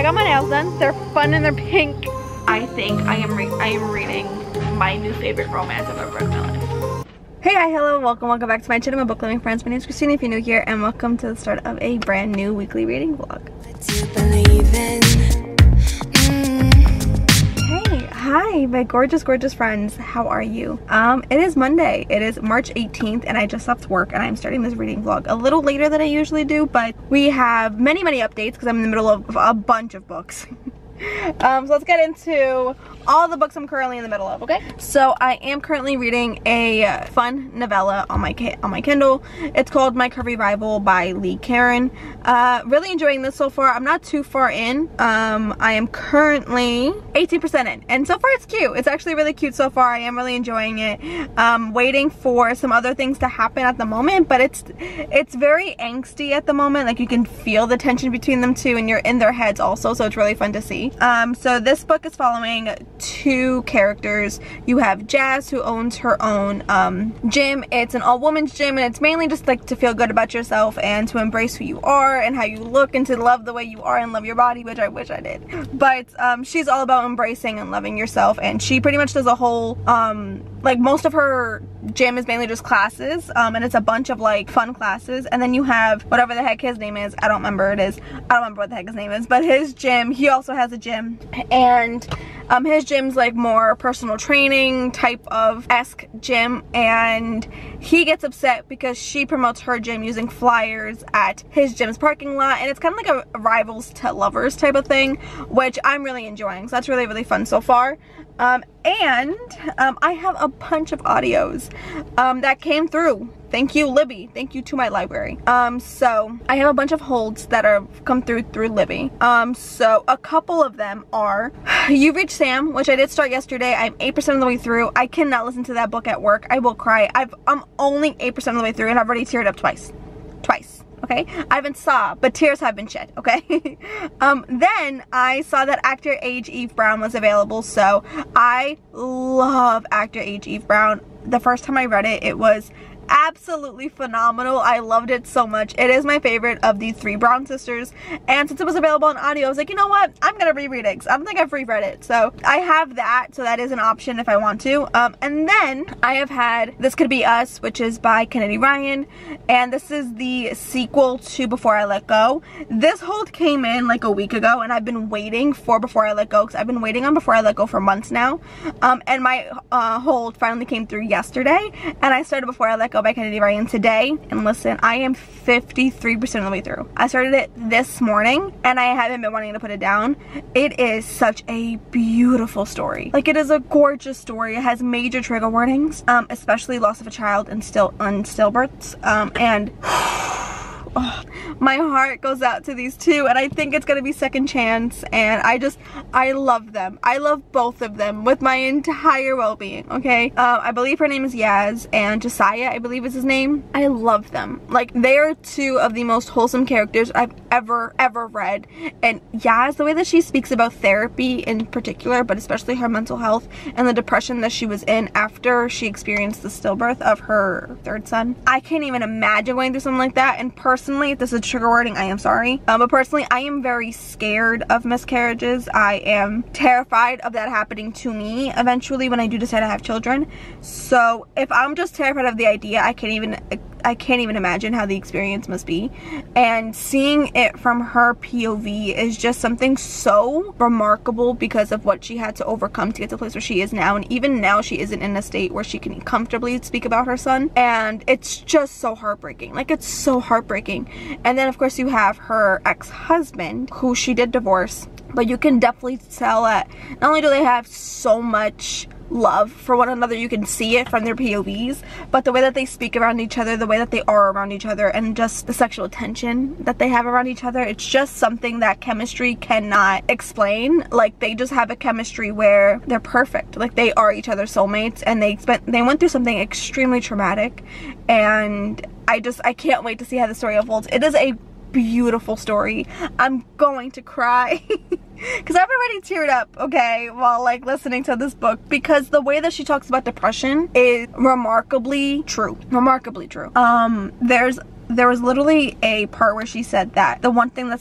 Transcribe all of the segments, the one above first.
got my nails done. They're fun and they're pink. I think I am reading my new favorite romance I've ever read in my life. Hey, hi, hello, welcome back to my channel, my book loving friends. My name is Christina if you're new here, and welcome to the start of a brand new weekly reading vlog. Hey, hi, my gorgeous friends. How are you? It is Monday. It is March 18th, and I just left work, and I'm starting this reading vlog a little later than I usually do, but we have many updates because I'm in the middle of a bunch of books. So let's get into all the books I'm currently in the middle of, okay? So I am currently reading a fun novella on my Kindle. It's called My Curvy Rival by Lee Karen. Really enjoying this so far. I'm not too far in. I am currently 18% in, and so far it's cute. It's actually really cute so far. I am really enjoying it. Waiting for some other things to happen at the moment, but it's very angsty at the moment. Like, you can feel the tension between them two, and you're in their heads also, so it's really fun to see. So this book is following two characters. You have Jazz, who owns her own gym. It's an all-women's gym, and it's mainly just like to feel good about yourself and to embrace who you are and how you look and to love the way you are and love your body, which I wish I did. But she's all about embracing and loving yourself, and she pretty much does a whole like, most of her gym is mainly just classes, and it's a bunch of like fun classes. And then you have whatever the heck his name is, I don't remember what the heck his name is, but his gym, he also has a gym, and his gym's like more personal training type of esque gym, and he gets upset because she promotes her gym using flyers at his gym's parking lot, and it's kind of like a rivals to lovers type of thing, which I'm really enjoying. So that's really fun so far. I have a bunch of audios that came through. Thank you, Libby. Thank you to my library. So I have a bunch of holds that have come through Libby. So a couple of them are You Reach Sam, which I did start yesterday. I'm 8% of the way through. I cannot listen to that book at work. I will cry. I'm only 8% of the way through, and I've already teared up twice. Okay, I haven't sobbed, but tears have been shed, okay? Then I saw that Actor Age Eve Brown was available, so I love Actor Age Eve Brown. The first time I read it, it was absolutely phenomenal. I loved it so much. It is my favorite of the three Brown sisters, and since it was available on audio, I was like, you know what, I'm gonna reread it because I don't think I've reread it. So I have that, so that is an option if I want to. And then I have had This Could Be Us, which is by Kennedy Ryan, and this is the sequel to Before I Let Go. This hold came in like a week ago, and I've been waiting for Before I Let Go because I've been waiting on Before I Let Go for months now. And my hold finally came through yesterday, and I started Before I Let Go by Kennedy Ryan today, and listen, I am 53% of the way through. I started it this morning, and I haven't been wanting to put it down. It is such a beautiful story. Like, it is a gorgeous story. It has major trigger warnings, especially loss of a child and stillbirths, and oh, my heart goes out to these two, and I think it's gonna be second chance, and I love them. I love both of them with my entire well-being, okay? I believe her name is Yaz, and Josiah, I believe is his name. I love them. Like, they are two of the most wholesome characters I've ever read, and Yaz, the way that she speaks about therapy in particular, but especially her mental health and the depression that she was in after she experienced the stillbirth of her third son. I can't even imagine going through something like that, and personally, if this is trigger wording, I am sorry. But personally, I am very scared of miscarriages. I am terrified of that happening to me eventually when I do decide to have children. So if I'm just terrified of the idea, I can't even imagine how the experience must be. And seeing it from her POV is just something so remarkable because of what she had to overcome to get to the place where she is now. And even now, she isn't in a state where she can comfortably speak about her son. And it's just so heartbreaking. Like, it's so heartbreaking. And then, of course, you have her ex-husband, who she did divorce. But you can definitely tell that not only do they have so much love for one another, you can see it from their POVs, but the way that they speak around each other, the way that they are around each other, and just the sexual tension that they have around each other, it's just something that chemistry cannot explain. Like, they just have a chemistry where they're perfect. Like, they are each other's soulmates, and they went through something extremely traumatic, and I can't wait to see how the story unfolds. It is a beautiful story. I'm going to cry because I've already teared up, okay, while like listening to this book, because the way that she talks about depression is remarkably true. There was literally a part where she said that the one thing that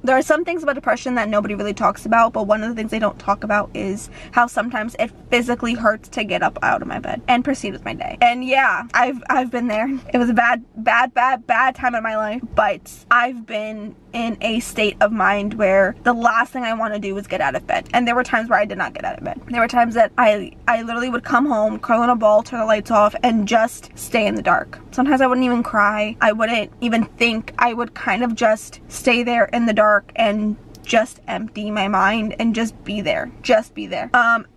there are some things about depression that nobody really talks about, but one of the things they don't talk about is how sometimes it physically hurts to get up out of my bed and proceed with my day. And yeah, I've been there. It was a bad time in my life, but I've been in a state of mind where the last thing I want to do is get out of bed. And there were times where I did not get out of bed. There were times that I literally would come home, curl in a ball, turn the lights off, and just stay in the dark. Sometimes I wouldn't even cry. I wouldn't even think. I would kind of just stay there in the dark and just empty my mind and just be there.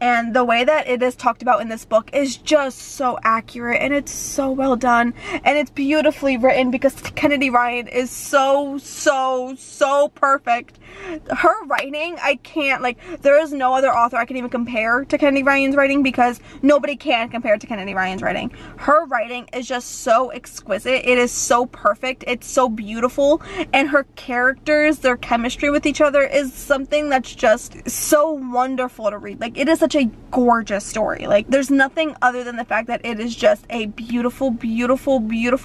And the way that it is talked about in this book is just so accurate, and it's so well done, and it's beautifully written because Kennedy Ryan is so perfect. Her writing, I can't, like, there is no other author I can even compare to Kennedy Ryan's writing, because nobody can compare to Kennedy Ryan's writing. Her writing is just so exquisite. It is so perfect. It's so beautiful, and her characters, their chemistry with each other is something that's just so wonderful to read. Like, it is such a gorgeous story. Like, there's nothing other than the fact that it is just a beautiful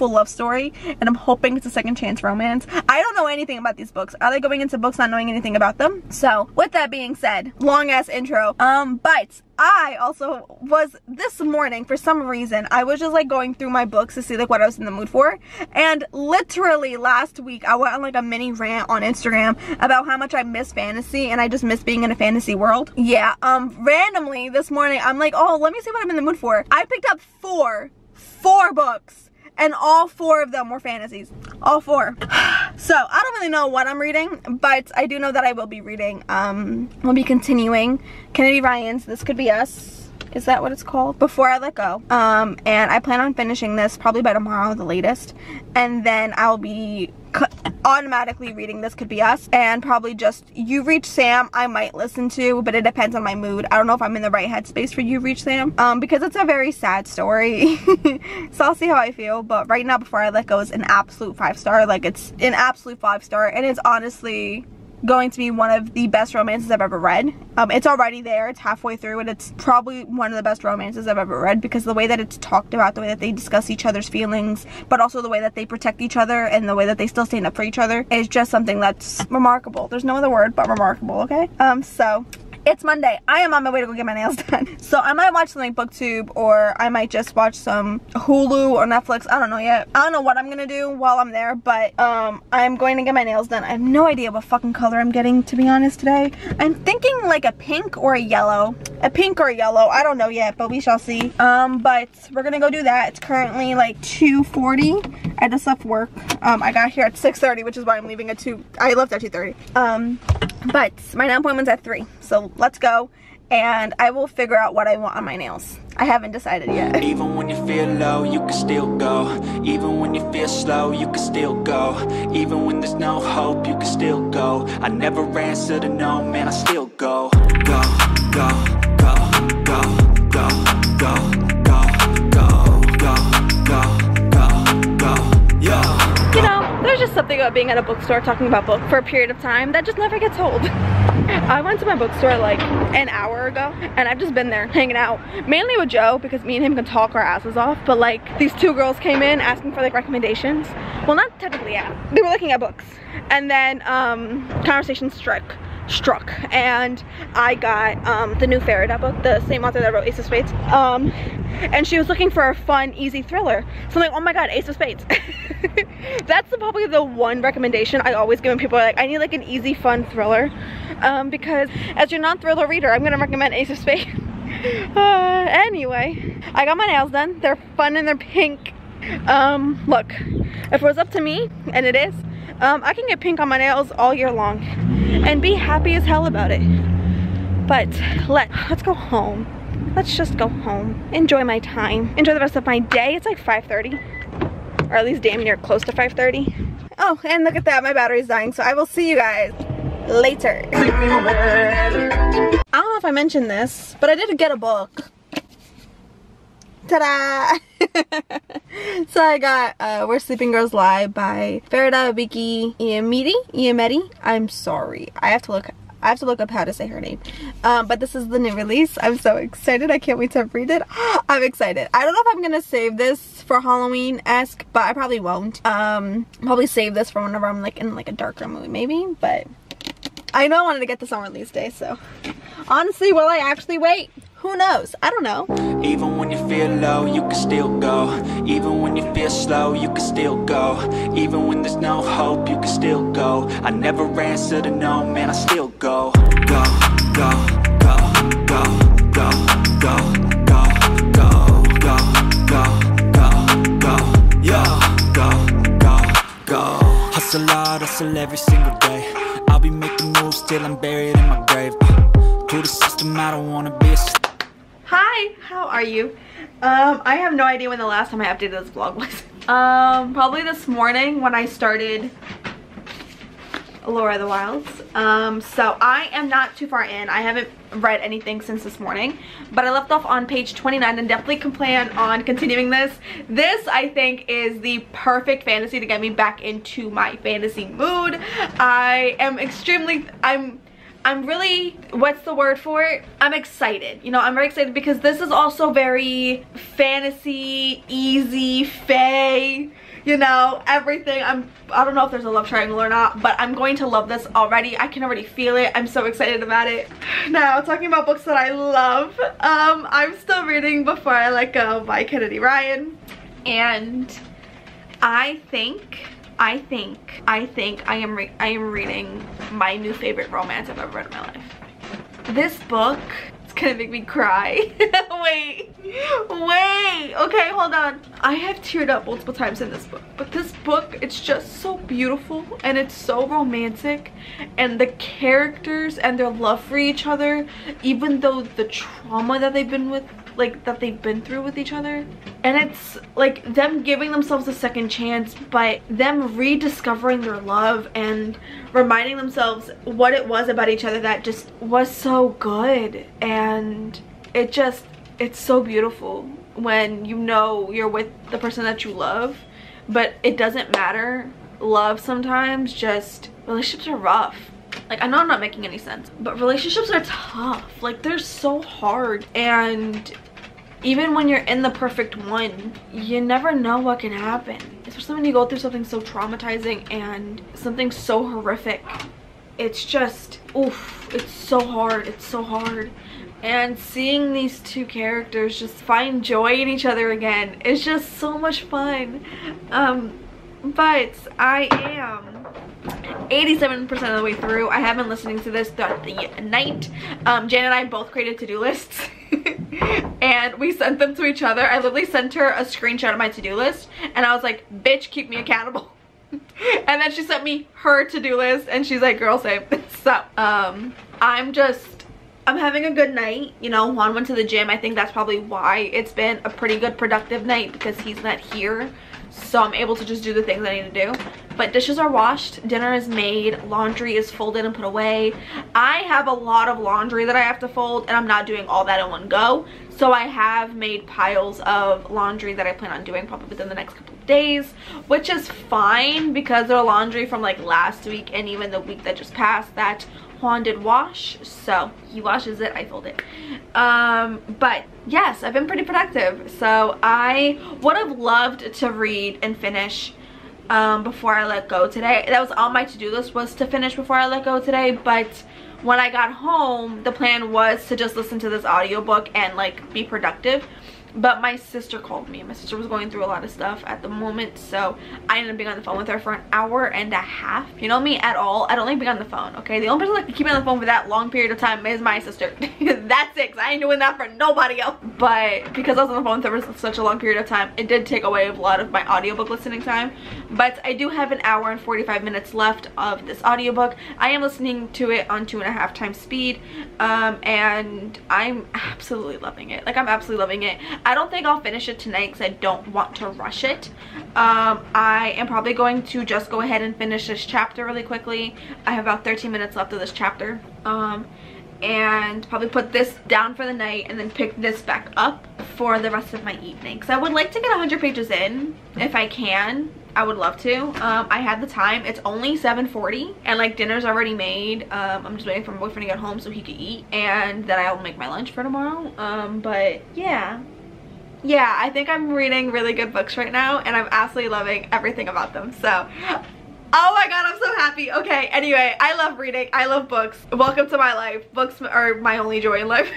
love story, and I'm hoping it's a second chance romance. I don't know anything about these books. Are they going into books not knowing anything about them? So with that being said, long ass intro, but I also was, this morning, for some reason, I was just like going through my books to see like what I was in the mood for, and literally last week I went on like a mini rant on Instagram about how much I miss fantasy, and I just miss being in a fantasy world. Yeah, randomly this morning I'm like, oh, let me see what I'm in the mood for. I picked up four books, and all 4 of them were fantasies. All 4. So I don't really know what I'm reading, but I do know that I will be reading, we'll be continuing Kennedy Ryan's This Could Be Us. Is that what it's called? Before I Let Go. And I plan on finishing this probably by tomorrow, the latest. And then I'll be automatically reading This Could Be Us, and probably just You Reach Sam I might listen to, but it depends on my mood. I don't know if I'm in the right headspace for You Reach Sam, because it's a very sad story. So I'll see how I feel, but right now Before I Let Go is an absolute 5-star. Like, it's an absolute 5-star, and it's honestly going to be one of the best romances I've ever read. It's already there, it's halfway through, and it's probably one of the best romances I've ever read, because the way that it's talked about, the way that they discuss each other's feelings, but also the way that they protect each other, and the way that they still stand up for each other, is just something that's remarkable. There's no other word but remarkable, okay? So it's Monday. I am on my way to go get my nails done. So I might watch something BookTube, or I might just watch some Hulu or Netflix. I don't know yet. I don't know what I'm gonna do while I'm there, but I'm going to get my nails done. I have no idea what fucking color I'm getting, to be honest, today. I'm thinking like a pink or a yellow. A pink or a yellow. I don't know yet, but we shall see. But we're gonna go do that. It's currently like 2:40. I just left work. I got here at 6:30, which is why I'm leaving at 2. I left at 2:30. But my nail appointment's at 3, so let's go, and I will figure out what I want on my nails. I haven't decided yet. Even when you feel low, you can still go. Even when you feel slow, you can still go. Even when there's no hope, you can still go. I never answer to no, man, I still go. Go, go, go, go, go, go, go, go, go, go, go, go, yo. You know, there's just something about being at a bookstore talking about books for a period of time that just never gets old. I went to my bookstore like an hour ago, and I've just been there hanging out, mainly with Joe, because me and him can talk our asses off, but like these 2 girls came in asking for like recommendations. Well, not technically, yeah. They were looking at books, and then conversation struck, and I got the new Farida book, the same author that wrote Ace of Spades, and she was looking for a fun, easy thriller. So I'm like, oh my god, Ace of Spades. That's probably the one recommendation I always give when people are like, I need like an easy, fun thriller, because as your non-thriller reader, I'm gonna recommend Ace of Spades. Anyway, I got my nails done. They're fun and they're pink. Look, if it was up to me, and it is, I can get pink on my nails all year long and be happy as hell about it. But let's go home. Let's just go home. Enjoy my time. Enjoy the rest of my day. It's like 5:30. Or at least damn near close to 5:30. Oh, and look at that, my battery's dying, so I will see you guys later. I don't know if I mentioned this, but I did get a book. Ta-da! So I got Where Sleeping Girls Lie by Farida Abiki Iamedi. I'm sorry. I have to look up how to say her name. But this is the new release. I'm so excited. I can't wait to read it. I'm excited. I don't know if I'm gonna save this for Halloween-esque, but I probably won't. Probably save this for whenever I'm like in like a darker mood maybe, but I know I wanted to get this on release day, so honestly, will I actually wait? Who knows? I don't know. Even when you feel low, you can still go. Even when you feel slow, you can still go. Even when there's no hope, you can still go. I never answer to no, man, I still go. Go, go, go, go, go, go, go, go, go, go, go, go, yeah, go. Hustle hard, hustle every single day. I'll be making moves till I'm buried in my grave. To the system, I don't wanna be a Hi, how are you? I have no idea when the last time I updated this vlog was. Probably this morning when I started Laura the Wilds. So I am not too far in. I haven't read anything since this morning, but I left off on page 29 and definitely can plan on continuing this. This, I think, is the perfect fantasy to get me back into my fantasy mood. I'm really, what's the word for it? I'm excited. You know, I'm very excited because this is also very fantasy, easy, fae, you know, everything. I don't know if there's a love triangle or not, but I'm going to love this already. I can already feel it. I'm so excited about it. Now, talking about books that I love, I'm still reading Before I Let Go by Kennedy Ryan, and I think I am reading my new favorite romance I've ever read in my life. This book, it's gonna make me cry. wait, okay, hold on. I have teared up multiple times in this book, but this book, it's just so beautiful and it's so romantic, and the characters and their love for each other, even though the trauma that they've been through with each other, and it's like them giving themselves a second chance, but them rediscovering their love and reminding themselves what it was about each other that just was so good. And it's so beautiful when you know you're with the person that you love, but it doesn't matter. Love sometimes, just relationships are rough. Like, I know I'm not making any sense, but relationships are tough. Like, they're so hard, and even when you're in the perfect one, you never know what can happen, especially when you go through something so traumatizing and something so horrific. It's just, oof, it's so hard. It's so hard. And seeing these two characters just find joy in each other again is just so much fun. But I am 87% of the way through. I have been listening to this throughout the night. Jan and I both created to-do lists and we sent them to each other. I literally sent her a screenshot of my to-do list and I was like, bitch, keep me accountable. And then she sent me her to-do list and she's like, girl, same. So I'm having a good night. You know, Juan went to the gym. I think that's probably why it's been a pretty good productive night, because he's not here, so I'm able to just do the things I need to do. But dishes are washed, dinner is made, laundry is folded and put away. I have a lot of laundry that I have to fold, and I'm not doing all that in one go, so I have made piles of laundry that I plan on doing probably within the next couple of days, which is fine because they're laundry from like last week and even the week that just passed that Juan did wash. So he washes it, I fold it. But yes, I've been pretty productive. So I would have loved to read and finish Before I Let Go today. That was on my to-do list, was to finish Before I Let Go today, but when I got home the plan was to just listen to this audiobook and like be productive. But my sister called me. My sister was going through a lot of stuff at the moment, so I ended up being on the phone with her for an hour and a half. You know me at all, I don't like being on the phone, okay? The only person that can keep me on the phone for that long period of time is my sister. That's it, 'cause I ain't doing that for nobody else. But because I was on the phone with her for such a long period of time, it did take away a lot of my audiobook listening time. But I do have an hour and 45 minutes left of this audiobook. I am listening to it on 2.5 times speed, and I'm absolutely loving it. Like, I'm absolutely loving it. I don't think I'll finish it tonight because I don't want to rush it. I am probably going to just go ahead and finish this chapter really quickly. I have about 13 minutes left of this chapter. And probably put this down for the night and then pick this back up for the rest of my evening. Because I would like to get 100 pages in if I can. I would love to. I had the time. It's only 7:40 and like dinner's already made. I'm just waiting for my boyfriend to get home so he could eat, and then I'll make my lunch for tomorrow. But yeah, I think I'm reading really good books right now and I'm absolutely loving everything about them. So Oh my god, I'm so happy. Okay, anyway, I love reading. I love books. Welcome to my life. Books are my only joy in life.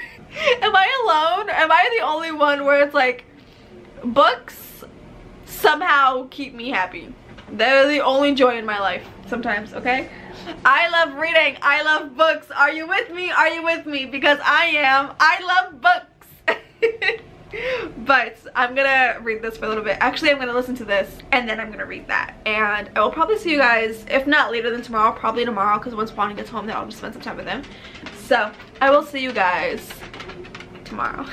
Am I alone? Am I the only one where it's like books somehow keep me happy? They're the only joy in my life sometimes, okay? I love reading. I love books. Are you with me? Are you with me? Because I am. I love books. But I'm gonna read this for a little bit. Actually, I'm gonna listen to this and then I'm gonna read that. And I will probably see you guys, if not later than tomorrow, probably tomorrow, because once Bonnie gets home, then I'll just spend some time with him. So I will see you guys tomorrow.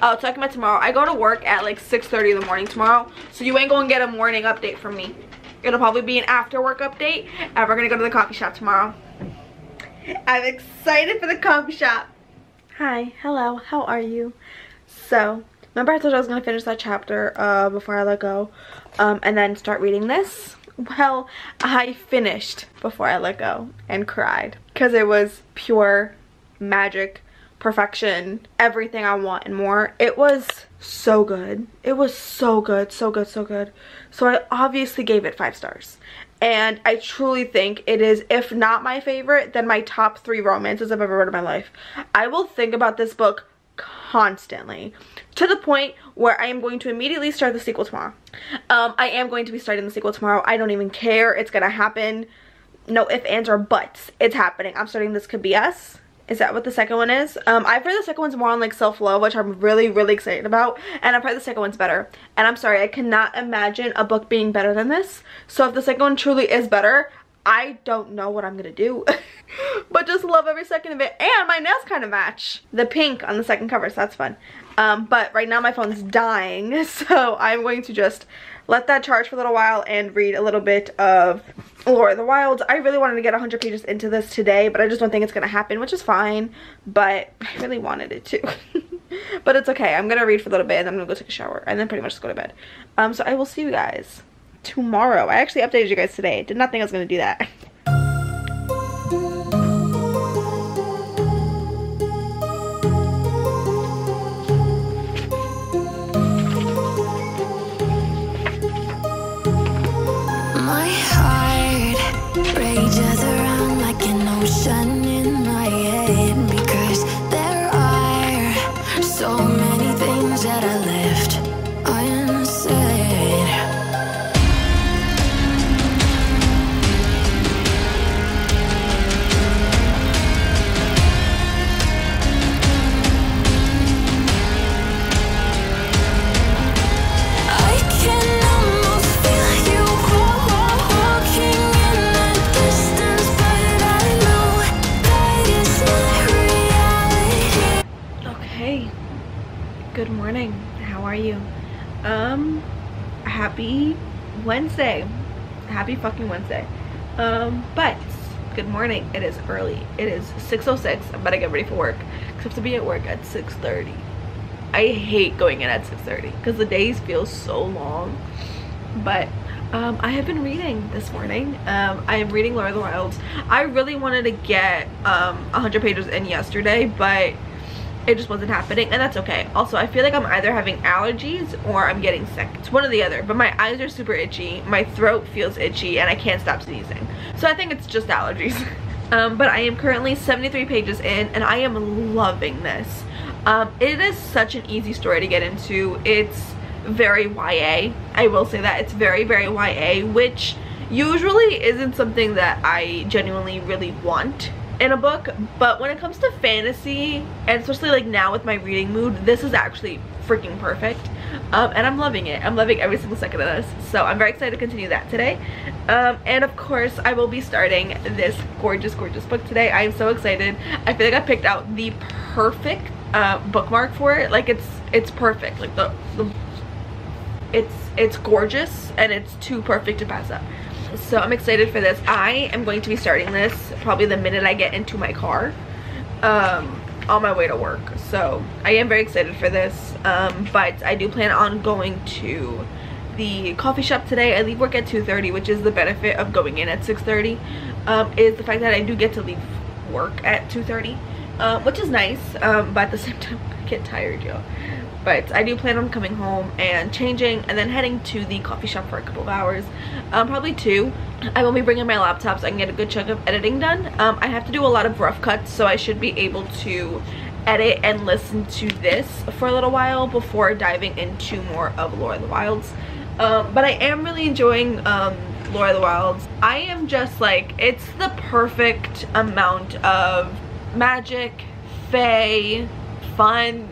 Oh, talking about tomorrow, I go to work at like 6:30 in the morning tomorrow, so you ain't gonna get a morning update from me. It'll probably be an after work update, and we're gonna go to the coffee shop tomorrow. I'm excited for the coffee shop. Hi, hello, how are you? So, remember I told you I was gonna finish that chapter before I let go, and then start reading this? Well, I finished before I let go and cried, because it was pure magic, perfection, everything I want and more. It was so good. It was so good, so good, so good. So I obviously gave it 5 stars. And I truly think it is, if not my favorite, then my top 3 romances I've ever read in my life. I will think about this book constantly, to the point where I am going to immediately start the sequel tomorrow. I am going to be starting the sequel tomorrow. I don't even care. It's gonna happen. No ifs, ands, or buts. It's happening. I'm starting This Could Be Us. Is that what the second one is? I've heard the second one's more on like self-love, which I'm really, really excited about. And I've heard the second one's better. And I'm sorry, I cannot imagine a book being better than this. So if the second one truly is better, I don't know what I'm gonna do. But just love every second of it. And my nails kind of match the pink on the second cover, so that's fun. But right now my phone's dying, so I'm going to just let that charge for a little while and read a little bit of Lore of the Wilds. I really wanted to get 100 pages into this today, but I just don't think it's gonna happen, which is fine, but I really wanted it to. But it's okay. I'm gonna read for a little bit and then I'm gonna go take a shower and then pretty much just go to bed. So I will see you guys tomorrow. I actually updated you guys today. Did not think I was gonna do that. My heart rages around like an ocean in my head, because there are so many things that I left unsaid. Good morning. How are you? Happy Wednesday. Happy fucking Wednesday. But good morning. It is early. It is 6:06. I'm about to get ready for work. Except to be at work at 6:30. I hate going in at 6:30 because the days feel so long. But I have been reading this morning. I am reading Lore of the Wilds. I really wanted to get 100 pages in yesterday, but it just wasn't happening, and that's okay. Also, I feel like I'm either having allergies or I'm getting sick. It's one or the other, but my eyes are super itchy, my throat feels itchy, and I can't stop sneezing. So I think it's just allergies. But I am currently 73 pages in, and I am loving this. It is such an easy story to get into. It's very YA. I will say that. It's very, very YA, which usually isn't something that I genuinely really want in a book, but when it comes to fantasy, and especially like now with my reading mood, this is actually freaking perfect. And I'm loving it. I'm loving every single second of this, so I'm very excited to continue that today. And of course I will be starting this gorgeous book today. I am so excited. I feel like I picked out the perfect bookmark for it. Like it's perfect. Like it's gorgeous and it's too perfect to pass up. So I'm excited for this. I am going to be starting this probably the minute I get into my car on my way to work. So I am very excited for this, but I do plan on going to the coffee shop today. I leave work at 2:30, which is the benefit of going in at 6:30, is the fact that I do get to leave work at 2:30, which is nice, but at the same time I get tired, yo. But I do plan on coming home and changing and then heading to the coffee shop for a couple of hours, probably 2. I will be bringing my laptop so I can get a good chunk of editing done. I have to do a lot of rough cuts, so I should be able to edit and listen to this for a little while before diving into more of Lore of the Wilds. But I am really enjoying Lore of the Wilds. I am just like, it's the perfect amount of magic, fae, fun.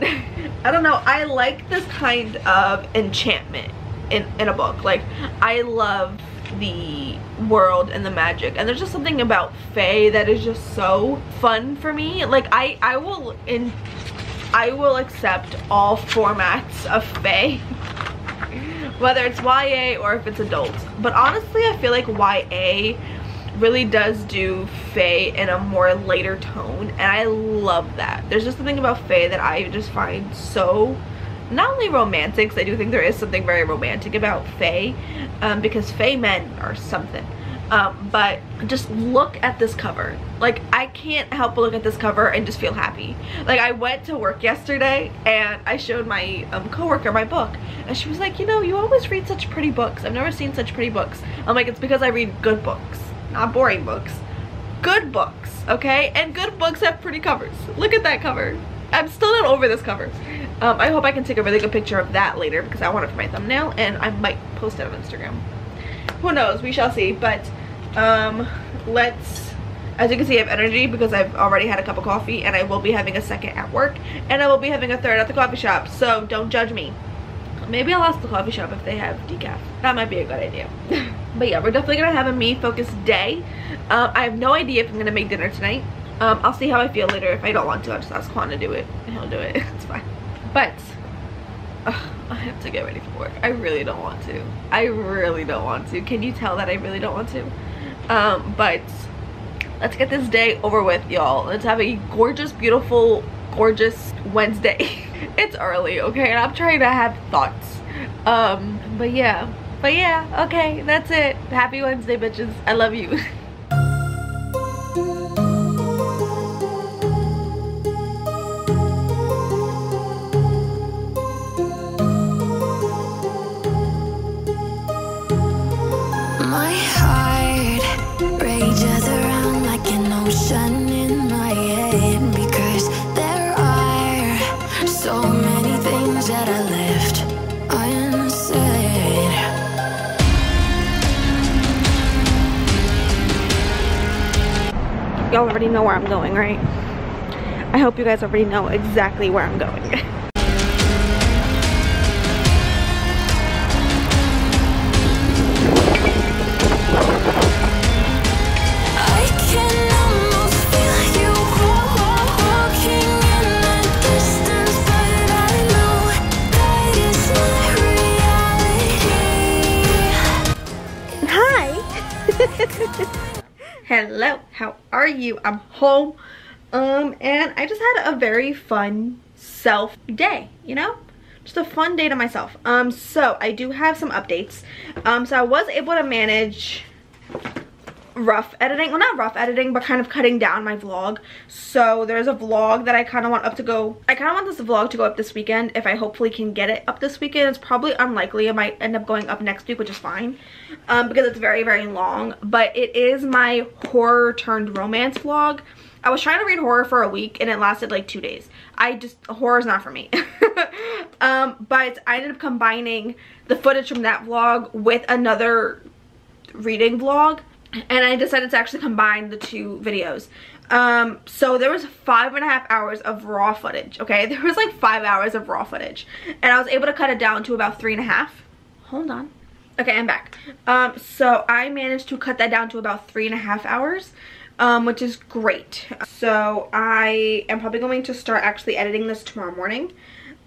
I don't know, I like this kind of enchantment in a book. Like, I love the world and the magic, and there's just something about fae that is just so fun for me. Like, I will accept all formats of fae, whether it's YA or if it's adult. But honestly, I feel like YA really does do fae in a more later tone, and I love that. There's just something about fae that I just find so, not only romantic, because I do think there is something very romantic about fae, because fae men are something, but just look at this cover. Like, I can't help but look at this cover and just feel happy. Like, I went to work yesterday and I showed my coworker my book, and she was like, you know, you always read such pretty books. I've never seen such pretty books. I'm like, it's because I read good books, not boring books. Good books, okay? And good books have pretty covers. Look at that cover. I'm still not over this cover. I hope I can take a really good picture of that later because I want it for my thumbnail, and I might post it on Instagram. Who knows? We shall see. But let's, as you can see, I have energy because I've already had a cup of coffee, and I will be having a second at work, and I will be having a third at the coffee shop. So don't judge me. Maybe I'll ask the coffee shop if they have decaf. That might be a good idea. But yeah, we're definitely gonna have a me-focused day. I have no idea if I'm gonna make dinner tonight. I'll see how I feel later. If I don't want to, I'll just ask Quan to do it, and he'll do it. It's fine. But I have to get ready for work. I really don't want to. I really don't want to. Can you tell that I really don't want to? But let's get this day over with, y'all. Let's have a gorgeous, beautiful, gorgeous Wednesday. It's early, okay, and I'm trying to have thoughts. But yeah, okay, that's it. Happy Wednesday, bitches. I love you. My heart rages around like an ocean in my head, because there are so many things that I left unsaid. Y'all already know where I'm going, right? I hope you guys already know exactly where I'm going. Hello, how are you? I'm home, and I just had a very fun self day, you know, just a fun day to myself. So I do have some updates. So I was able to manage rough editing, well, not rough editing, but kind of cutting down my vlog. So there's a vlog that I kind of want up to go, I kind of want this vlog to go up this weekend. If I hopefully can get it up this weekend. It's probably unlikely. It might end up going up next week, which is fine, because it's very, very long. But it is my horror turned romance vlog. I was trying to read horror for a week and it lasted like 2 days. Horror's not for me. But I ended up combining the footage from that vlog with another reading vlog, and I decided to actually combine the 2 videos. So there was 5.5 hours of raw footage, okay? There was like 5 hours of raw footage, and I was able to cut it down to about 3.5. Hold on. Okay, I'm back. So I managed to cut that down to about 3.5 hours, which is great. So I am probably going to start actually editing this tomorrow morning,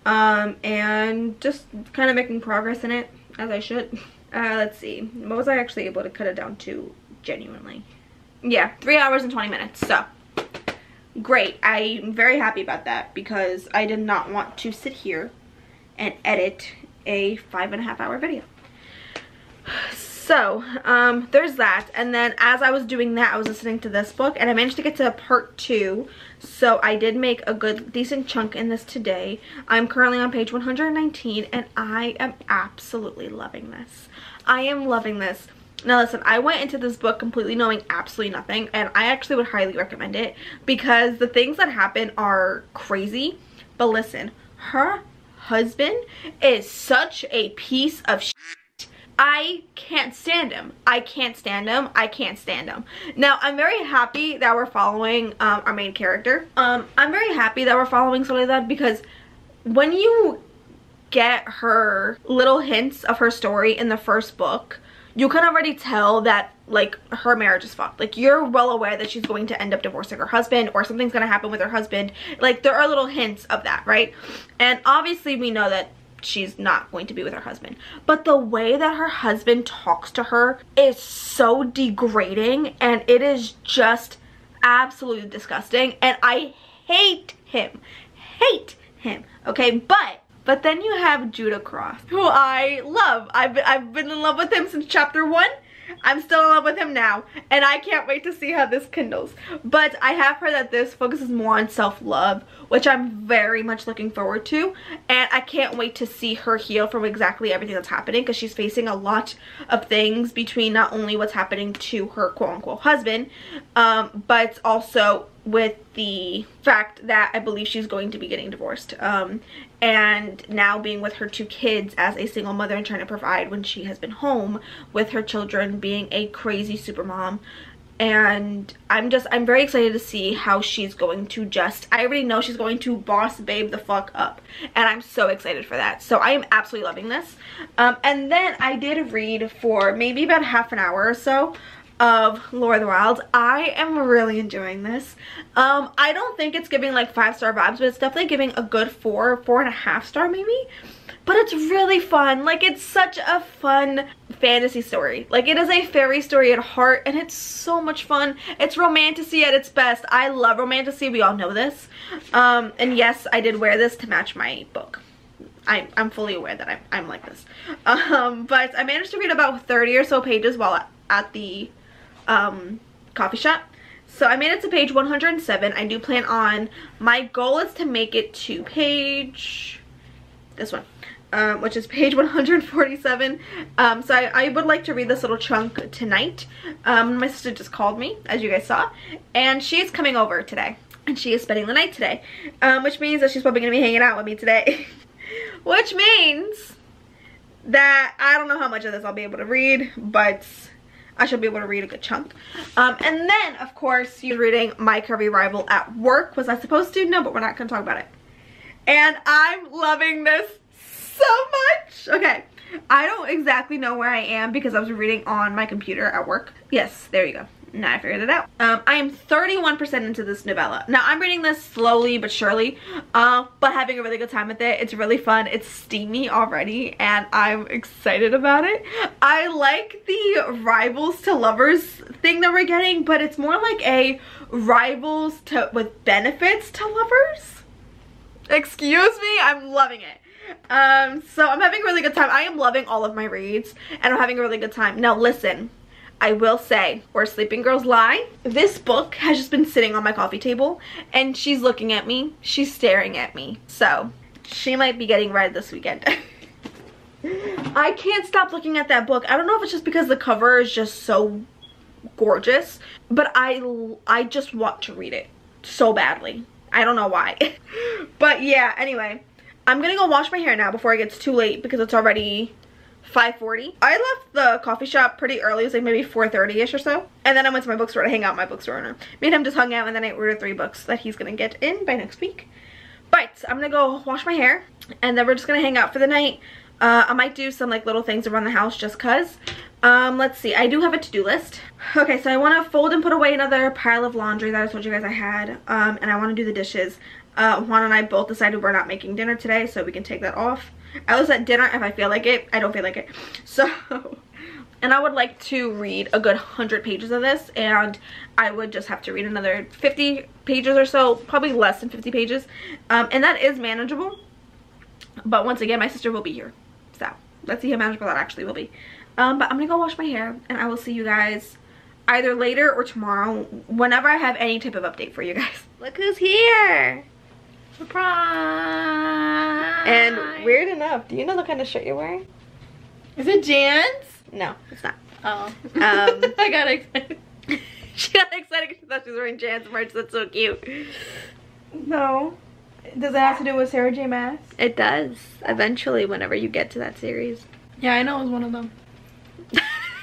and just kind of making progress in it, as I should. Let's see, what was I actually able to cut it down to genuinely? Yeah, 3 hours and 20 minutes. So great. I'm very happy about that, because I did not want to sit here and edit a 5.5 hour video. So there's that, and then as I was doing that I was listening to this book, and I managed to get to part 2, so I did make a decent chunk in this today. I'm currently on page 119 and I am absolutely loving this. I am loving this. Now listen, I went into this book completely knowing absolutely nothing, and I actually would highly recommend it because the things that happen are crazy. But listen, her husband is such a piece of shit. I can't stand him. I can't stand him. I can't stand him. Now, I'm very happy that we're following our main character. I'm very happy that we're following Soledad because when you get her little hints of her story in the first book, you can already tell that, like, her marriage is fucked. Like, you're well aware that she's going to end up divorcing her husband, or something's going to happen with her husband. Like, there are little hints of that, right? And obviously we know that she's not going to be with her husband, but the way that her husband talks to her is so degrading, and it is just absolutely disgusting, and I hate him, okay? But then you have Judah Cross, who I love. I've been in love with him since chapter 1. I'm still in love with him now, and I can't wait to see how this kindles. But I have heard that this focuses more on self-love, which I'm very much looking forward to, and I can't wait to see her heal from exactly everything that's happening, because she's facing a lot of things between not only what's happening to her quote-unquote husband, but also with the fact that I believe she's going to be getting divorced, and now being with her 2 kids as a single mother and trying to provide when she has been home with her children, being a crazy super mom. And I'm very excited to see how she's going to I already know she's going to boss babe the fuck up, and I'm so excited for that. So I am absolutely loving this. And then I did read for maybe about half an hour or so of Laura the Wild. I am really enjoying this. I don't think it's giving like 5-star vibes, but it's definitely giving a good 4.5 star maybe. But it's really fun. Like, it's such a fun fantasy story. Like, it is a fairy story at heart, and it's so much fun. It's romantasy at its best. I love romantasy. We all know this. And yes, I did wear this to match my book. I'm fully aware that I'm like this. But I managed to read about 30 or so pages while at the coffee shop. So I made it to page 107. I do plan on, my goal is to make it to page, this one, which is page 147. So I would like to read this little chunk tonight. My sister just called me, as you guys saw, and she's coming over today, and she is spending the night today, which means that she's probably going to be hanging out with me today. Which means that I don't know how much of this I'll be able to read, but I should be able to read a good chunk. And then, of course, you're reading My Curvy Rival at Work. Was I supposed to? No, but we're not going to talk about it. And I'm loving this so much. Okay, I don't exactly know where I am because I was reading on my computer at work. Yes, there you go. Now I figured it out. I am 31% into this novella. Now I'm reading this slowly but surely, but having a really good time with it. It's really fun. It's steamy already, and I'm excited about it. I like the rivals to lovers thing that we're getting, but it's more like a rivals to with benefits to lovers. Excuse me, I'm loving it. So I'm having a really good time. I am loving all of my reads, and I'm having a really good time. Now listen, I will say, Where Sleeping Girls Lie, this book has just been sitting on my coffee table, and she's looking at me. She's staring at me. So she might be getting read this weekend. I can't stop looking at that book. I don't know if it's just because the cover is just so gorgeous, but I just want to read it so badly. I don't know why. But yeah, anyway, I'm gonna go wash my hair now before it gets too late because it's already 5:40. I left the coffee shop pretty early. It was like maybe 4:30ish or so. And then I went to my bookstore to hang out at my bookstore owner. Me and him just hung out, and then I ordered 3 books that he's gonna get in by next week. But I'm gonna go wash my hair, and then we're just gonna hang out for the night. I might do some like little things around the house just cause. Let's see, I do have a to-do list. Okay, so I want to fold and put away another pile of laundry that I told you guys I had, and I want to do the dishes. Juan and I both decided we're not making dinner today, so we can take that off. I was at dinner if I feel like it. I don't feel like it. So, and I would like to read a good 100 pages of this, and I would just have to read another 50 pages or so, probably less than 50 pages, and that is manageable. But once again, my sister will be here, so let's see how manageable that actually will be. But I'm gonna go wash my hair, and I will see you guys either later or tomorrow, whenever I have any type of update for you guys. Look who's here! Surprise! And weird enough, do you know the kind of shirt you're wearing? Is it Jan's? No, it's not. Oh. I got excited. She got excited because she thought she was wearing Jan's merch. That's so cute. No. Does it have to do with Sarah J Maas? It does. Eventually, whenever you get to that series. Yeah, I know it was one of them.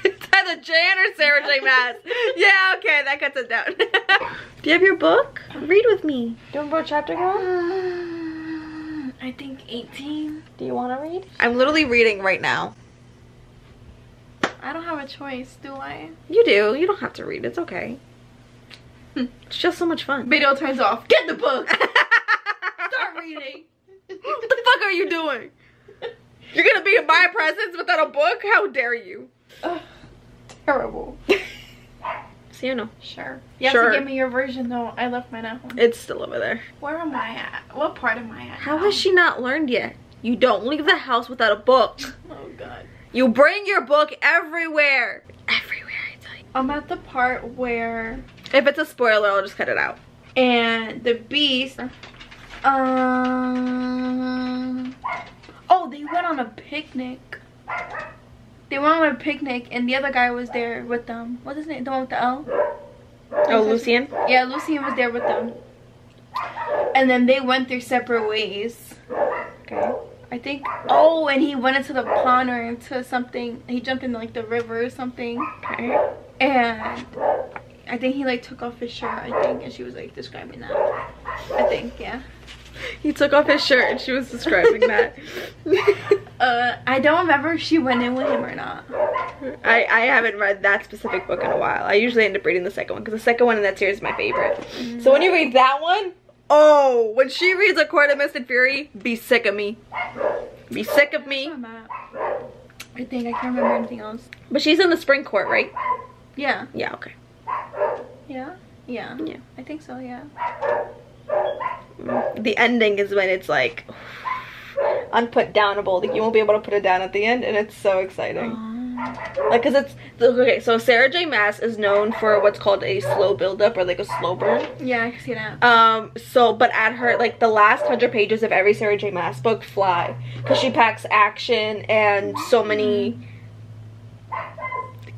It's either Jan or Sarah J Maas. Yeah, okay, that cuts it down. Do you have your book? Read with me. Do you remember what chapter you're on? I think 18. Do you want to read? I'm literally reading right now. I don't have a choice, do I? You do. You don't have to read. It's okay. It's just so much fun. Video turns off. Get the book. Start reading. What the fuck are you doing? You're gonna be in my presence without a book? How dare you? Terrible. So you know. Sure. You have Sure. to give me your version though. I left mine at home. It's still over there. Where am I at? What part am I at? How now? has she not learned yet? You don't leave the house without a book. Oh god. You bring your book everywhere. Everywhere, I tell you. I'm at the part where If it's a spoiler, I'll just cut it out. and the beast oh, they went on a picnic. They went on a picnic and the other guy was there with them. What's his name? The one with the L? Oh, Lucian? Yeah, Lucian was there with them. And then they went their separate ways. Okay. I think, oh, and he went into the pond or into something. He jumped in like the river or something. Okay. And I think he like took off his shirt, I think, and she was like describing that. I think, yeah. He took off his shirt and she was describing that. I don't remember if she went in with him or not. I haven't read that specific book in a while. I usually end up reading the second one because the second one in that series is my favorite. So when you read that one, oh, when she reads A Court of Mist and Fury, be sick of me. Be sick of me. I'm at. I think I can't remember anything else. But she's in the spring court, right? Yeah. Yeah, okay. Yeah? Yeah. Yeah. I think so, yeah. The ending is when it's like unputdownable. Like you won't be able to put it down at the end, and it's so exciting. Like, cause it's okay. So Sarah J Maas is known for what's called a slow buildup or like a slow burn. Yeah, I can see that. So but at her like the last 100 pages of every Sarah J Maas book fly because she packs action and so many.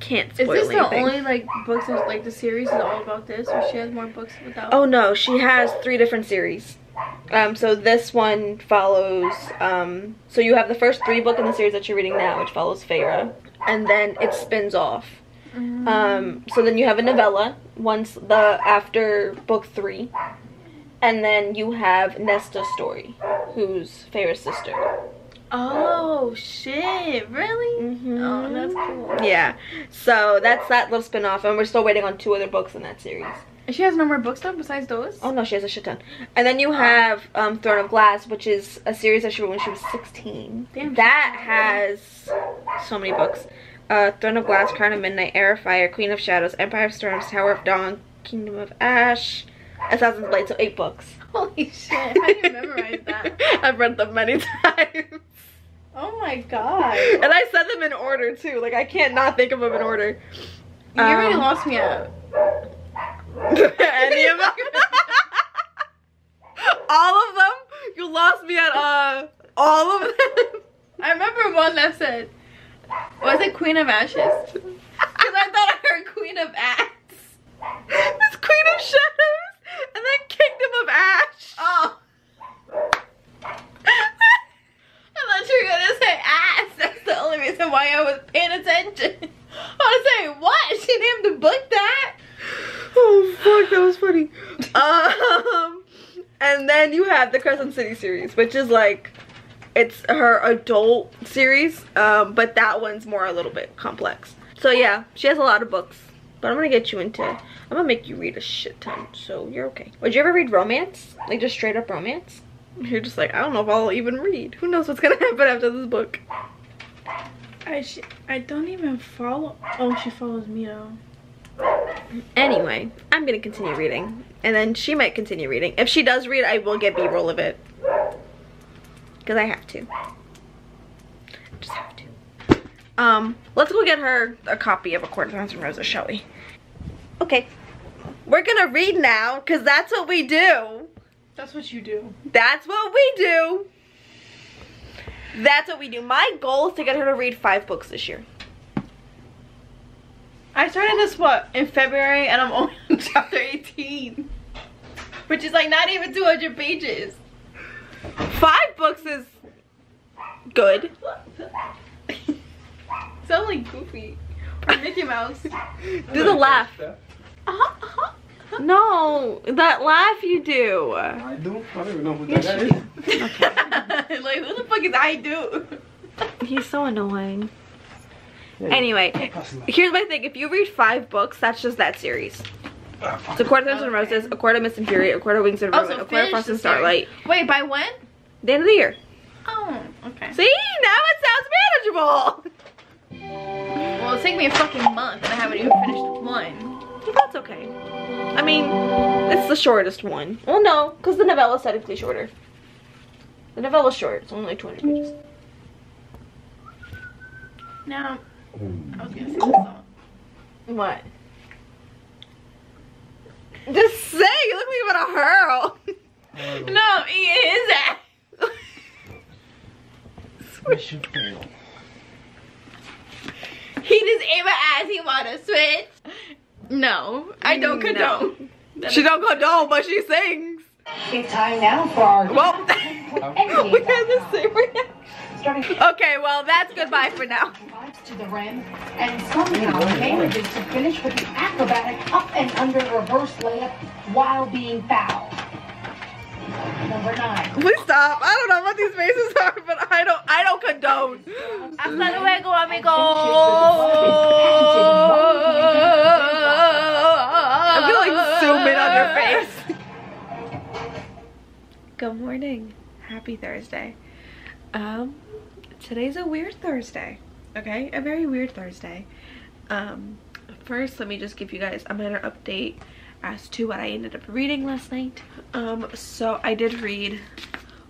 Can't spoil Is this anything. the only like books that's like the series is all about this, or she has more books without? Oh no, she has 3 different series. So this one follows, so you have the first 3 book in the series that you're reading now, which follows Feyre, and then it spins off. So then you have a novella after book 3, and then you have Nesta's story, who's Feyre's sister. Oh shit! Really? Oh, that's cool. Yeah, so that's that little spin-off, and we're still waiting on 2 other books in that series. And she has no more books though besides those? Oh no, she has a shit ton. And then you have Throne of Glass, which is a series that she wrote when she was 16. Damn. That has so many books. Throne of Glass, Crown of Midnight, Heir of Fire, Queen of Shadows, Empire of Storms, Tower of Dawn, Kingdom of Ash, Assassin's Blade, so 8 books. Holy shit! How do you memorize that? I've read them many times. Oh my god! And I said them in order too. Like I can't not think of them in order. You already lost me at any of them? All of them? You lost me at all of them? I remember one that said, was it Queen of Ashes? Because I thought I heard Queen of Axe. It's Queen of Shadows and then Kingdom of Ash. Oh. I thought you were gonna say ass. That's the only reason why I was paying attention. I was saying, what? She named the book that? Oh fuck, that was funny. And then you have the Crescent City series, which is like, it's her adult series, but that one's more a little bit complex. So yeah, she has a lot of books, but I'm gonna get you into, I'm gonna make you read a shit ton, so you're okay. Would you ever read romance? Like just straight up romance? You're just like, I don't know if I'll even read. Who knows what's gonna happen after this book? I don't even follow. Oh, she follows me though. Anyway, I'm gonna continue reading, and then she might continue reading. If she does read, I will get B-roll of it, because I have to. Just have to. Let's go get her a copy of A Court of Thorns and Roses, shall we? Okay. We're gonna read now, because that's what we do. That's what you do. That's what we do. That's what we do. My goal is to get her to read 5 books this year. I started this, what, in February, and I'm only on chapter 18. Which is like not even 200 pages. 5 books is good. Sound like Goofy or Mickey Mouse. Do the laugh. No, that laugh you do. I do? I don't even know who that is. Like, who the fuck is I do? He's so annoying. Anyway, here's my thing. If you read 5 books, that's just that series. It's A Court of Thorns and Roses, A Court of Mist and Fury, A Court of Wings and Ruin, A Court of Frost and Starlight. Wait, by when? The end of the year. Oh, okay. See? Now it sounds manageable. Well, it's taking me a fucking month and I haven't even finished one. That's okay. I mean, it's the shortest one. Well, no, because the novella's technically shorter. The novella's short. It's only like 200 pages. Now, I was gonna say something. What? Just say, you look like you're about to hurl. No, he is that. Mission failed. He just aim at ass, he wanna switch. No, I don't condone. She don't condone, but she sings. It's time now for our Well, we had the same reaction. Okay, well, that's goodbye for now. to the rim and somehow manages to finish with the acrobatic up and under reverse layup while being fouled. Number 9. Please stop. I don't know what these faces are, but I don't condone. Hasta luego, amigo. I feel like zoom in on your face. Good morning. Happy Thursday. Today's a weird Thursday. Okay, a very weird Thursday. First, let me just give you guys a minor update as to what I ended up reading last night. So I did read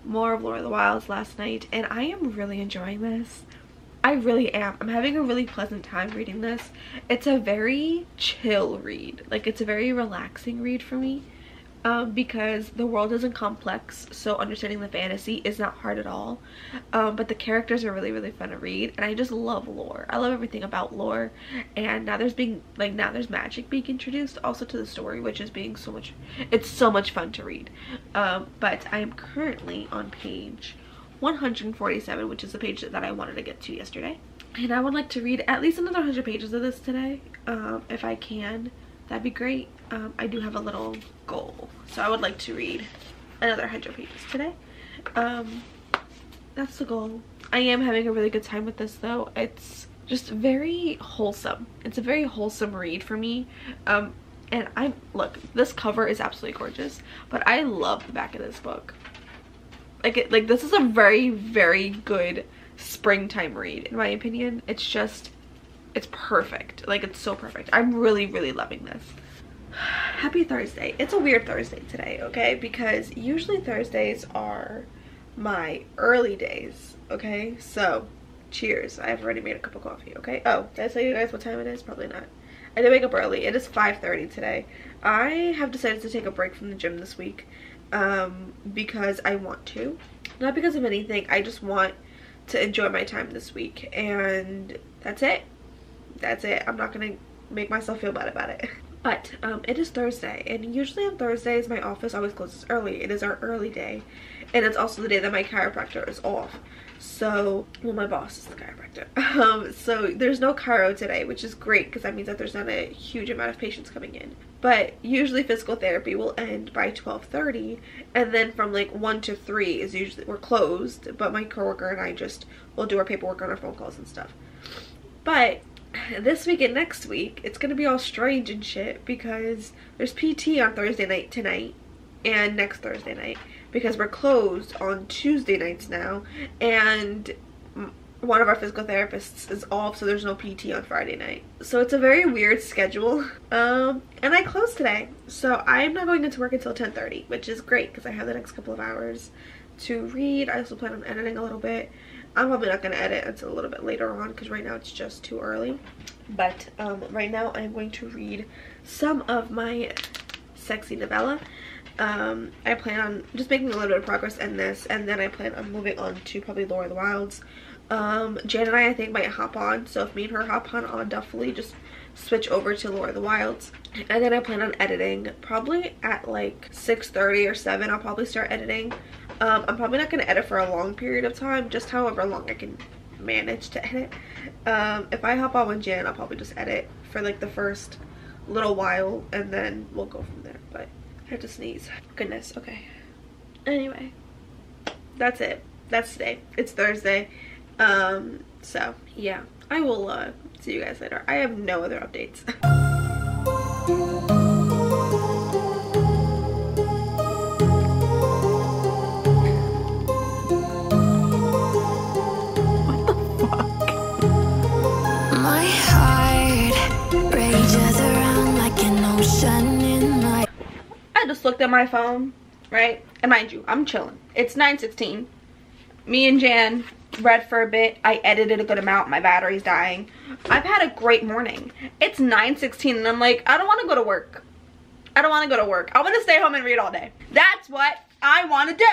more of Lord of the Wilds last night, and I am really enjoying this. I really am. I'm having a really pleasant time reading this. It's a very chill read. Like, it's a very relaxing read for me. Because the world isn't complex, so understanding the fantasy is not hard at all. But the characters are really, really fun to read, and I just love lore. I love everything about lore, and now there's magic being introduced also to the story, which is being it's so much fun to read. But I am currently on page 147, which is the page that I wanted to get to yesterday, and I would like to read at least another 100 pages of this today, if I can. That'd be great. I do have a little goal, so I would like to read another 100 pages today. That's the goal. I am having a really good time with this, though. It's just very wholesome. It's a very wholesome read for me. And look, this cover is absolutely gorgeous, but I love the back of this book. Like this is a very, very good springtime read, in my opinion. It's perfect. Like, it's so perfect. I'm really, really loving this. Happy Thursday. It's a weird Thursday today, okay? Because usually Thursdays are my early days, okay? So, cheers. I've already made a cup of coffee, okay? Oh, did I tell you guys what time it is? Probably not. I did wake up early. It is 5:30 today. I have decided to take a break from the gym this week because I want to. Not because of anything. I just want to enjoy my time this week, and that's it. That's it. I'm not gonna make myself feel bad about it. But it is Thursday, and usually on Thursdays my office always closes early. It is our early day, and it's also the day that my chiropractor is off. So, well, my boss is the chiropractor. So there's no chiro today, which is great because that means that there's not a huge amount of patients coming in. But usually physical therapy will end by 12:30, and then from like 1 to 3 is usually, we're closed, but my coworker and I will do our paperwork on our phone calls and stuff. But this week and next week, it's gonna be all strange and shit because there's PT on Thursday night tonight and next Thursday night because we're closed on Tuesday nights now, and one of our physical therapists is off, so there's no PT on Friday night. So it's a very weird schedule. And I close today, so I'm not going into work until 10:30, which is great because I have the next couple of hours to read. I also plan on editing a little bit. I'm probably not gonna edit until a little bit later on because right now it's just too early. But right now I'm going to read some of my sexy novella. I plan on just making a little bit of progress in this, and then I plan on moving on to probably Lore of the Wilds. Jan and I think might hop on, so if me and her hop on, I'll definitely just switch over to Lore of the Wilds. And then I plan on editing probably at like 6:30 or 7. I'll probably start editing. I'm probably not going to edit for a long period of time, just however long I can manage to edit. If I hop on with Jan, I'll probably just edit for like the first little while, and then we'll go from there. But I have to sneeze. Goodness, okay. Anyway, that's it. That's today. It's Thursday. So yeah, I will see you guys later. I have no other updates. My heart rages around like an ocean in my... I just looked at my phone, right? And mind you, I'm chilling. It's 9:16. Me and Jan read for a bit. I edited a good amount. My battery's dying. I've had a great morning. It's 9:16 and I'm like, I don't want to go to work. I don't want to go to work. I want to stay home and read all day. That's what I want to do.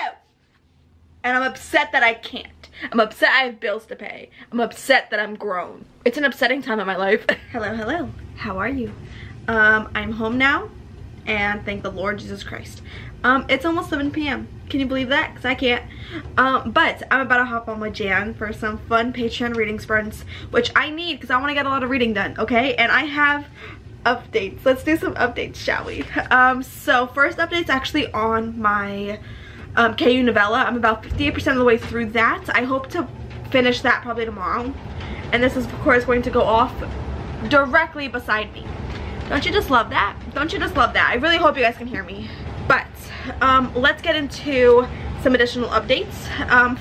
And I'm upset that I can't. I'm upset I have bills to pay. I'm upset that I'm grown. It's an upsetting time in my life. Hello, hello. How are you? I'm home now, and thank the Lord Jesus Christ. It's almost 7 p.m. Can you believe that? Because I can't. But I'm about to hop on with Jan for some fun Patreon reading sprints, which I need because I want to get a lot of reading done, okay? And I have updates. Let's do some updates, shall we? So first update's actually on my KU novella. I'm about 58% of the way through that. I hope to finish that probably tomorrow. And this is, of course, going to go off directly beside me. Don't you just love that? Don't you just love that? I really hope you guys can hear me. But let's get into some additional updates.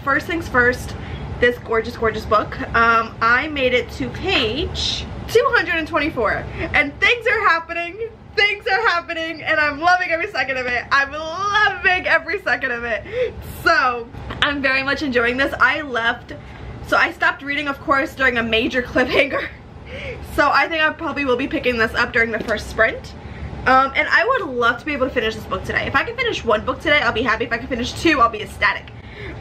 First things first, this gorgeous, gorgeous book. I made it to page 224, and things are happening. Things are happening, and I'm loving every second of it. I'm loving every second of it. So I'm very much enjoying this. So I stopped reading, of course, during a major cliffhanger. So I think I probably will be picking this up during the first sprint. And I would love to be able to finish this book today. If I can finish one book today, I'll be happy. If I can finish two, I'll be ecstatic.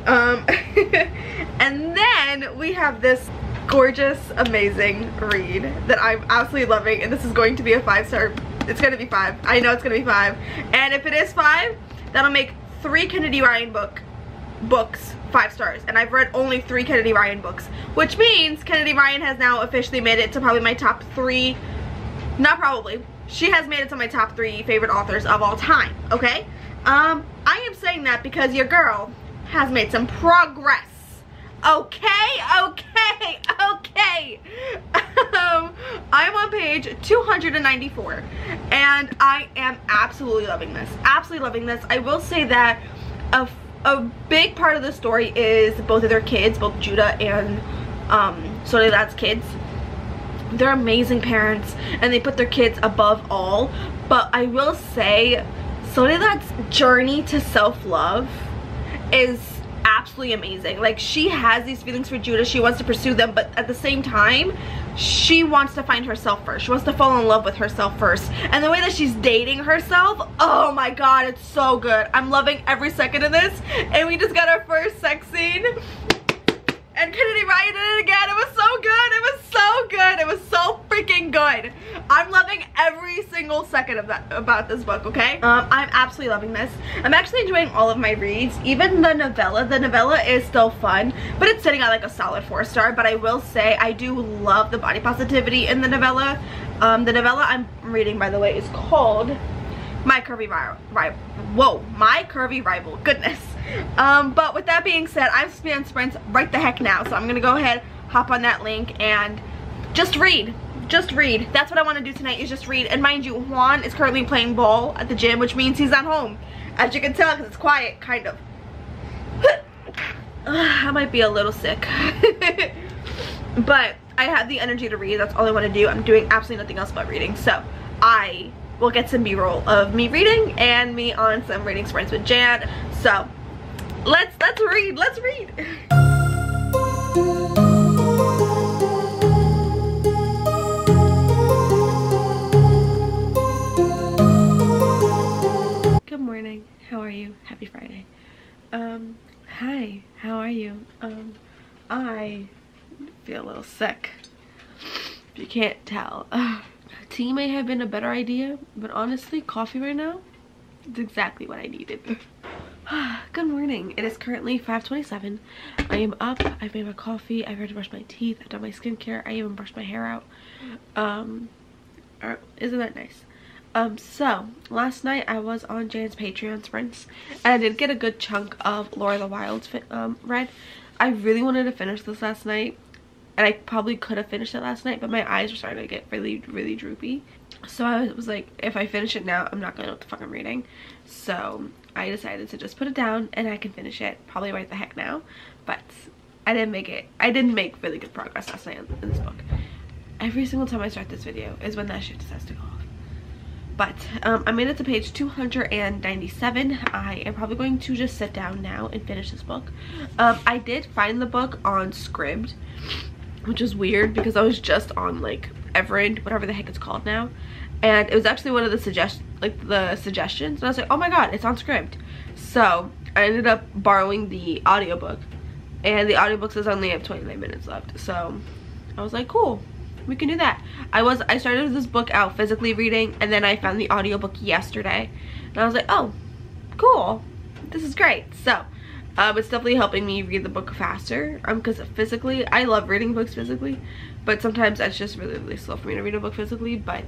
And then we have this gorgeous, amazing read that I'm absolutely loving. And this is going to be a 5-star. It's going to be 5. I know it's going to be 5. And if it is 5, that'll make 3 Kennedy Ryan books 5 stars. And I've read only 3 Kennedy Ryan books, which means Kennedy Ryan has now officially made it to probably my top 3. Not probably. She has made it to my top 3 favorite authors of all time, okay? I am saying that because your girl has made some progress. Okay, okay, okay. I'm on page 294, and I am absolutely loving this. Absolutely loving this. I will say that a big part of the story is both of their kids, both Judah and Soledad's kids. They're amazing parents, and they put their kids above all. But I will say, Soledad's journey to self-love is absolutely amazing. Like, she has these feelings for Judah. She wants to pursue them, but at the same time, she wants to find herself first. She wants to fall in love with herself first. And the way that she's dating herself, oh my god, it's so good. I'm loving every second of this. And we just got our first sex scene. And Kennedy Ryan did it again. It was so good. It was so good. It was so freaking good. I'm loving every single second of that about this book, okay? I'm absolutely loving this. I'm actually enjoying all of my reads. Even the novella. The novella is still fun, but it's sitting at like a solid 4-star. But I will say I do love the body positivity in the novella. The novella I'm reading, by the way, is called My Curvy Rival. Whoa, My Curvy Rival. Goodness. But with that being said, I'm spinning sprints right the heck now, so I'm gonna go ahead, hop on that link, and just read. Just read. That's what I want to do tonight, is just read. And mind you, Juan is currently playing ball at the gym, which means he's not home, as you can tell, because it's quiet, kind of. I might be a little sick. But I have the energy to read. That's all I want to do. I'm doing absolutely nothing else but reading, so I will get some b-roll of me reading and me on some reading sprints with Jan. So let's read. Hi, how are you? I feel a little sick, if you can't tell. Tea may have been a better idea, but honestly, coffee right now is exactly what I needed. Good morning. It is currently 5:27. I am up. I've made my coffee. I've already brushed my teeth. I've done my skincare. I even brushed my hair out. Isn't that nice? So last night I was on Jan's Patreon sprints, and I did get a good chunk of Laura the Wild's read. I really wanted to finish this last night, and I probably could have finished it last night, but my eyes were starting to get really droopy. So I was like, if I finish it now, I'm not gonna know what the fuck I'm reading. So I decided to just put it down and I can finish it probably right the heck now. But I didn't make really good progress last night in this book. Every single time I start this video is when that shit decides to go off. But I made it to page 297. I am probably going to just sit down now and finish this book. I did find the book on Scribd, which is weird because I was just on like Everend, whatever the heck it's called now, and it was actually one of the suggestions, and I was like, oh my god, it's on Scribd. So I ended up borrowing the audiobook, and the audiobook says I only have 29 minutes left, so I was like, cool, we can do that. I started this book out physically reading, and then I found the audiobook yesterday, and I was like, oh cool, this is great. So it's definitely helping me read the book faster, because physically I love reading books physically, but sometimes that's just really slow for me to read a book physically. But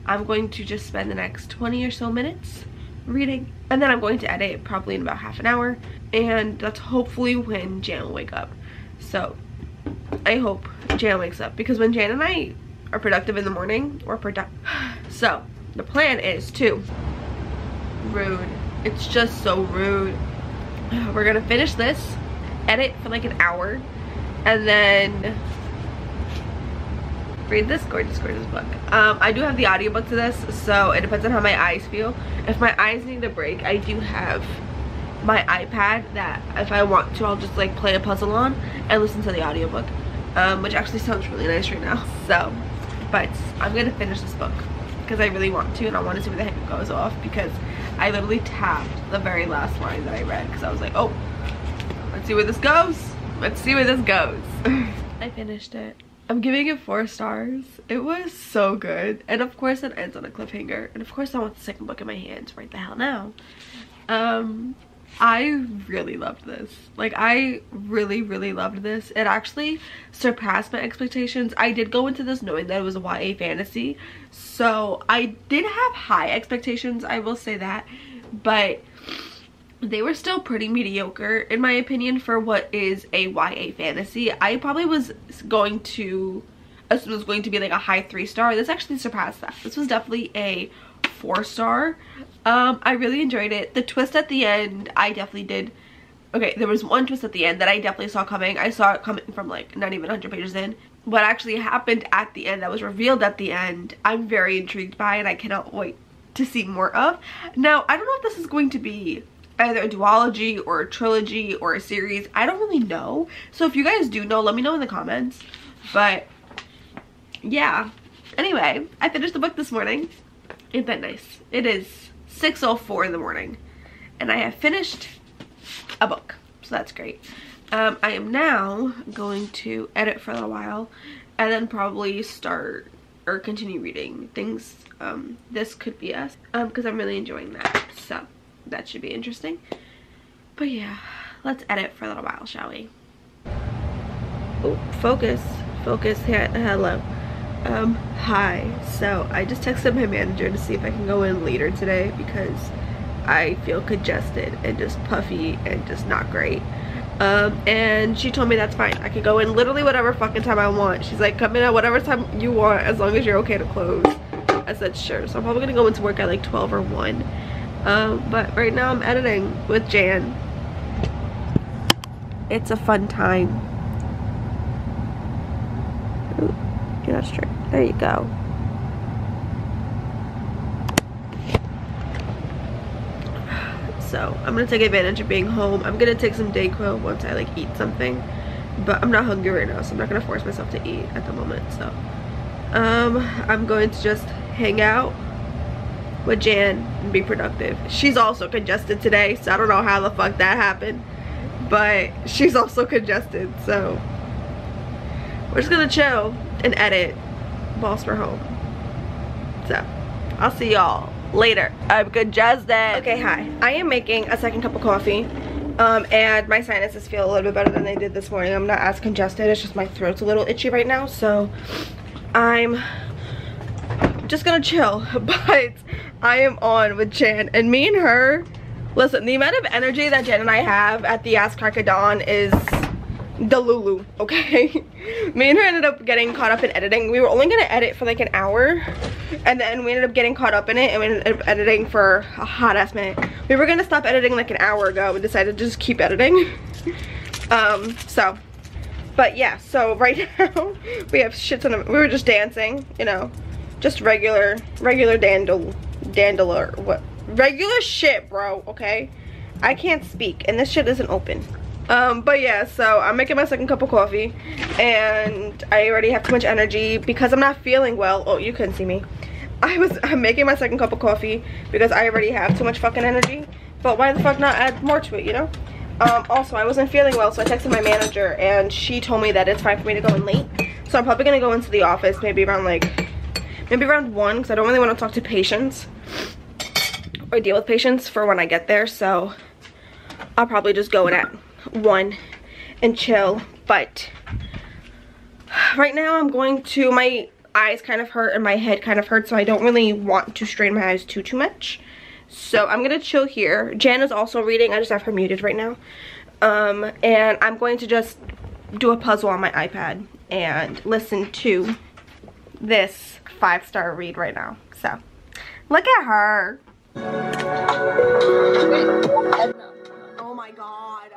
I'm going to just spend the next 20 or so minutes reading, and then I'm going to edit probably in about half an hour, and that's hopefully when Jan will wake up. So I hope Jan wakes up, because when Jan and I are productive in the morning, we're productive. So the plan is to rude, it's just so rude. We're gonna finish this, edit for like an hour, and then read this gorgeous book. I do have the audiobook to this, so it depends on how my eyes feel. If my eyes need a break, I do have my iPad that if I want to, I'll just like play a puzzle on and listen to the audiobook, which actually sounds really nice right now. So, but I'm gonna finish this book because I really want to, and I want to see where the heck it goes off, because I literally tapped the very last line that I read because I was like, oh, let's see where this goes. Let's see where this goes. I finished it. I'm giving it 4 stars. It was so good. And of course it ends on a cliffhanger. And of course I want the second book in my hands right the hell now. I really loved this. Like, I really loved this. It actually surpassed my expectations. I did go into this knowing that it was a YA fantasy, so I did have high expectations, I will say that, but they were still pretty mediocre in my opinion for what is a YA fantasy. I probably was going to assume it was going to be like a high 3-star. This actually surpassed that. This was definitely a 4-star. I really enjoyed it. The twist at the end, I definitely did. Okay, there was one twist at the end that I definitely saw coming. I saw it coming from like not even 100 pages in. What actually happened at the end, that was revealed at the end, I'm very intrigued by, and I cannot wait to see more of. Now, I don't know if this is going to be either a duology or a trilogy or a series. I don't really know. So if you guys do know, let me know in the comments. But yeah. Anyway, I finished the book this morning. Ain't that nice? It is 6:04 in the morning, and I have finished a book, so that's great. I am now going to edit for a little while, and then probably start or continue reading things. This Could Be Us, because I'm really enjoying that, so that should be interesting. But yeah, let's edit for a little while, shall we? Oh, focus here. Hello. Hi. So I just texted my manager to see if I can go in later today because I feel congested and just puffy and just not great. And she told me that's fine. I could go in literally whatever fucking time I want. She's like, come in at whatever time you want as long as you're okay to close. I said sure. So I'm probably gonna go into work at like 12 or 1. But right now I'm editing with Jan. It's a fun time. Ooh, get that straight. There you go. So I'm gonna take advantage of being home. I'm gonna take some Dayquil once I like eat something, but I'm not hungry right now, so I'm not gonna force myself to eat at the moment. So I'm going to just hang out with Jan and be productive. She's also congested today, so I don't know how the fuck that happened, but she's also congested, so we're just gonna chill and edit whilst we're home. So I'll see y'all later. I'm congested. Okay, hi. I am making a second cup of coffee. And my sinuses feel a little bit better than they did this morning. I'm not as congested, it's just my throat's a little itchy right now, so I'm just gonna chill. But I am on with Jan, and me and her, listen, the amount of energy that Jan and I have at the Ass Crack of Dawn is Delulu, okay? Me and her ended up getting caught up in editing. We were only gonna edit for like an hour, and then we ended up getting caught up in it, and we ended up editing for a hot ass minute. We were gonna stop editing like an hour ago. We decided to just keep editing. But yeah, so right now we have shit ton of, we were just dancing, you know, just regular dandler, what, regular shit, bro, okay? I can't speak, and this shit isn't open. But yeah, so I'm making my second cup of coffee, and I already have too much energy because I'm not feeling well. Oh, you couldn't see me. I'm making my second cup of coffee because I already have too much fucking energy, but why the fuck not add more to it, you know? Also, I wasn't feeling well, so I texted my manager, and she told me that it's fine for me to go in late. So I'm probably gonna go into the office maybe around 1, because I don't really want to talk to patients or deal with patients for when I get there, so I'll probably just go in at 1 and chill. But right now I'm going to, my eyes kind of hurt and my head kind of hurts, so I don't really want to strain my eyes too much, so I'm gonna chill here. Jan is also reading. I just have her muted right now, and I'm going to just do a puzzle on my iPad and listen to this 5-star read right now. So look at her. Oh my god.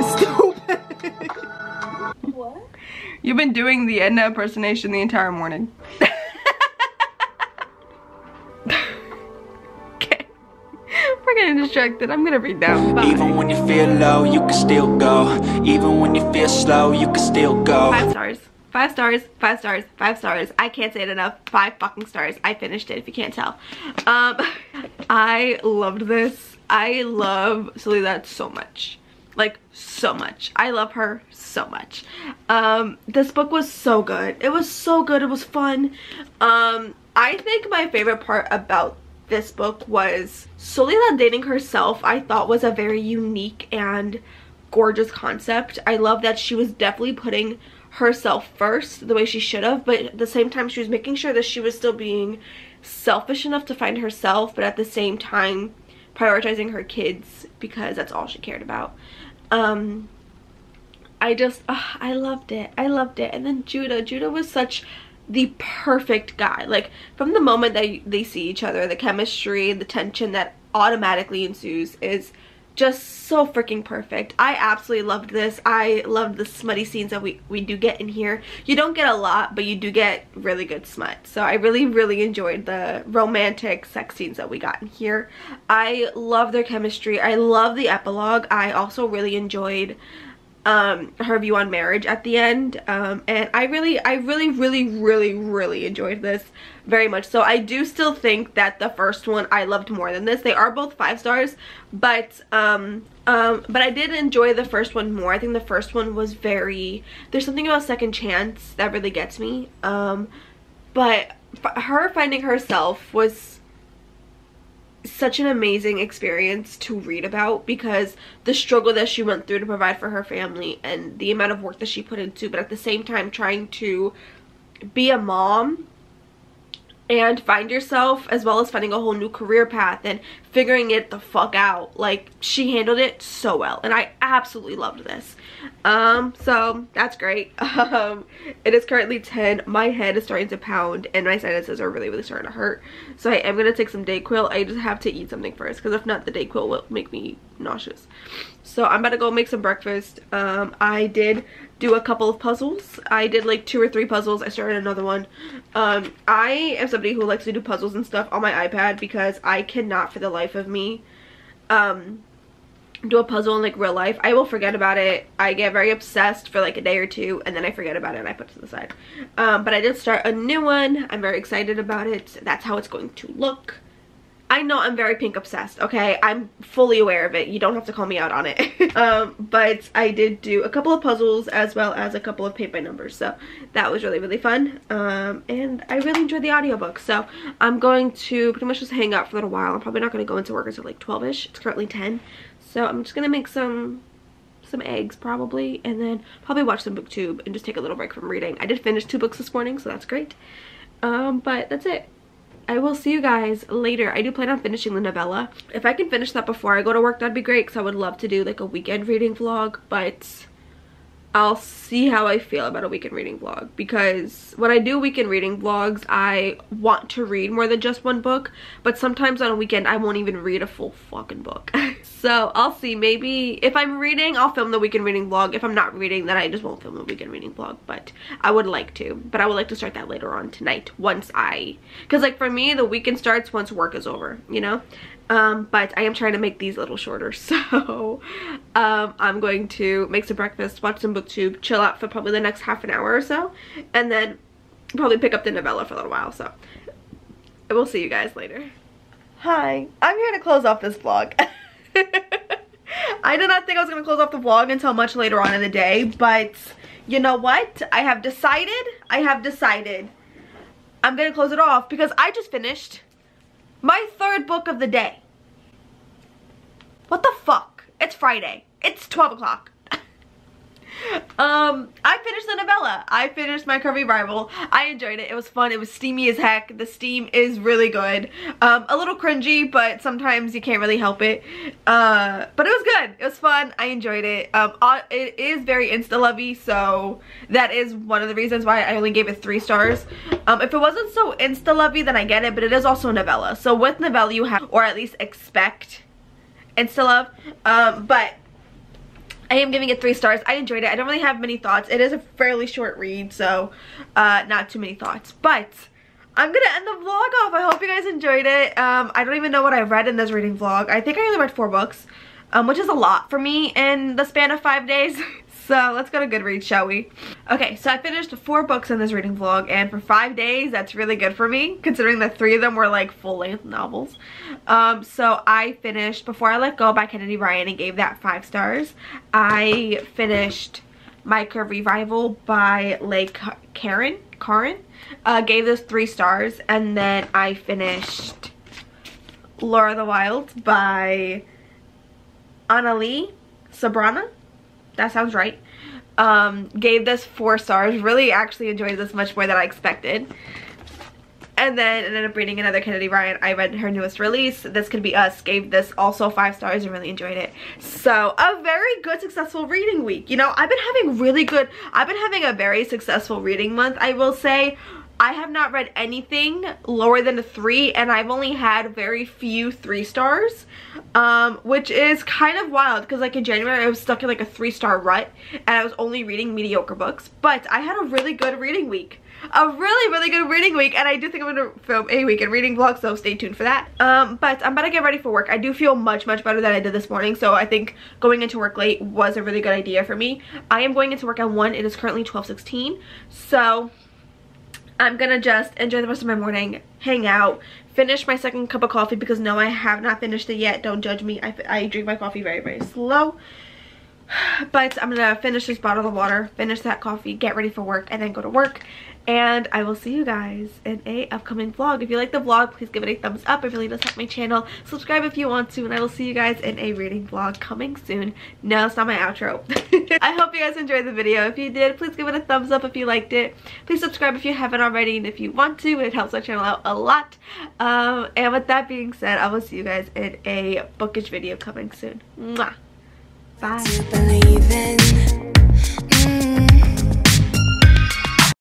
Stupid. What? You've been doing the Edna impersonation the entire morning. Okay. We're getting distracted. I'm gonna read now. Bye. Even when you feel low, you can still go. Even when you feel slow, you can still go. 5 stars. 5 stars, 5 stars, 5 stars. I can't say it enough. 5 fucking stars. I finished it, if you can't tell. I loved this. I love Soledad so much. Like, so much. I love her so much. This book was so good. It was so good. It was fun. I think my favorite part about this book was Soledad dating herself. I thought was a very unique and gorgeous concept. I love that she was definitely putting herself first the way she should have, but at the same time she was making sure that she was still being selfish enough to find herself, but at the same time prioritizing her kids because that's all she cared about. I loved it. I loved it. And then Judah was such the perfect guy. Like, from the moment that they see each other, the chemistry, the tension that automatically ensues is just so freaking perfect. I absolutely loved this. I loved the smutty scenes that we do get in here. You don't get a lot, but you do get really good smut. So I really enjoyed the romantic sex scenes that we got in here. I love their chemistry. I love the epilogue. I also really enjoyed her view on marriage at the end, and I really enjoyed this very much. So I do still think that the first one I loved more than this. They are both 5 stars, but I did enjoy the first one more. I think the first one was very, there's something about Second Chance that really gets me, but her finding herself was such an amazing experience to read about, because the struggle that she went through to provide for her family and the amount of work that she put into, but at the same time trying to be a mom and find yourself, as well as finding a whole new career path and figuring it the fuck out. Like, she handled it so well, and I absolutely loved this. So that's great. It is currently 10. My head is starting to pound and my sinuses are really starting to hurt, so I am gonna take some Dayquil. I just have to eat something first, because if not, the Dayquil will make me nauseous. So I'm about to go make some breakfast. I did do a couple of puzzles. I did like 2 or 3 puzzles. I started another one. I am somebody who likes to do puzzles and stuff on my iPad, because I cannot for the life of me do a puzzle in like real life. I will forget about it. I get very obsessed for like a day or 2, and then I forget about it and I put it to the side. But I did start a new one. I'm very excited about it. That's how it's going to look. I know I'm very pink obsessed, okay? I'm fully aware of it. You don't have to call me out on it. But I did do a couple of puzzles as well as a couple of paint by numbers. So that was really, really fun. And I really enjoyed the audiobook. So I'm going to pretty much just hang out for a little while. I'm probably not going to go into work until like 12-ish. It's currently 10. So I'm just going to make some eggs probably, and then probably watch some booktube and just take a little break from reading. I did finish 2 books this morning, so that's great. But that's it. I will see you guys later. I do plan on finishing the novella. If I can finish that before I go to work, that'd be great, because I would love to do like a weekend reading vlog, but I'll see how I feel about a weekend reading vlog, because when I do weekend reading vlogs, I want to read more than just one book, but sometimes on a weekend I won't even read a full fucking book. So I'll see. Maybe if I'm reading, I'll film the weekend reading vlog. If I'm not reading, then I just won't film the weekend reading vlog, but I would like to. But I would like to start that later on tonight, because like for me, the weekend starts once work is over, you know? But I am trying to make these a little shorter, so I'm going to make some breakfast, watch some booktube, chill out for probably the next half an hour or so, and then probably pick up the novella for a little while. So I will see you guys later. Hi, I'm here to close off this vlog. I did not think I was going to close off the vlog until much later on in the day, but you know what? I have decided I'm going to close it off because I just finished my 3rd book of the day. What the fuck? It's Friday. It's 12 o'clock. I finished the novella. I finished My Curvy Rival. I enjoyed it. It was fun. It was steamy as heck. The steam is really good. A little cringy, but sometimes you can't really help it. But it was good. It was fun. I enjoyed it. It is very insta-lovey, so that is one of the reasons why I only gave it 3 stars. If it wasn't so insta-lovey, then I get it, but it is also a novella. So with novella, you have, or at least expect insta-love. But I am giving it 3 stars. I enjoyed it. I don't really have many thoughts. It is a fairly short read, so not too many thoughts. But I'm gonna end the vlog off. I hope you guys enjoyed it. I don't even know what I've read in this reading vlog. I think I only read 4 books, which is a lot for me in the span of 5 days. So let's go to Goodreads, shall we? Okay, so I finished 4 books in this reading vlog, and for 5 days, that's really good for me, considering that 3 of them were like full-length novels. So I finished Before I Let Go by Kennedy Ryan and gave that 5 stars. I finished My Curvy Rival by Leigh Caron. Gave this 3 stars, and then I finished Laura the Wild by Annalie Sabrana. That sounds right. Gave this 4 stars. Really actually enjoyed this much more than I expected. And then ended up reading another Kennedy Ryan. I read her newest release, This Could Be Us. Gave this also 5 stars and really enjoyed it. So a very good successful reading week. You know, I've been having a very successful reading month, I will say. I have not read anything lower than a 3, and I've only had very few 3 stars, which is kind of wild because like in January I was stuck in like a 3-star rut and I was only reading mediocre books. But I had a really good reading week. A really good reading week, and I do think I'm going to film a weekend reading vlog, so stay tuned for that. But I'm about to get ready for work. I do feel much better than I did this morning, so I think going into work late was a really good idea for me. I am going into work at 1. It is currently 12:16, so I'm gonna just enjoy the rest of my morning, hang out, finish my 2nd cup of coffee, because no, I have not finished it yet. Don't judge me. I drink my coffee very slow. But I'm gonna finish this bottle of water, finish that coffee, get ready for work, and then go to work. And I will see you guys in a upcoming vlog. If you like the vlog, please give it a thumbs up. It really does help my channel. Subscribe if you want to, and I will see you guys in a reading vlog coming soon. No, it's not my outro. I hope you guys enjoyed the video. If you did, please give it a thumbs up if you liked it. Please subscribe if you haven't already, and if you want to, it helps my channel out a lot. And with that being said, I will see you guys in a bookish video coming soon. Mwah. Bye.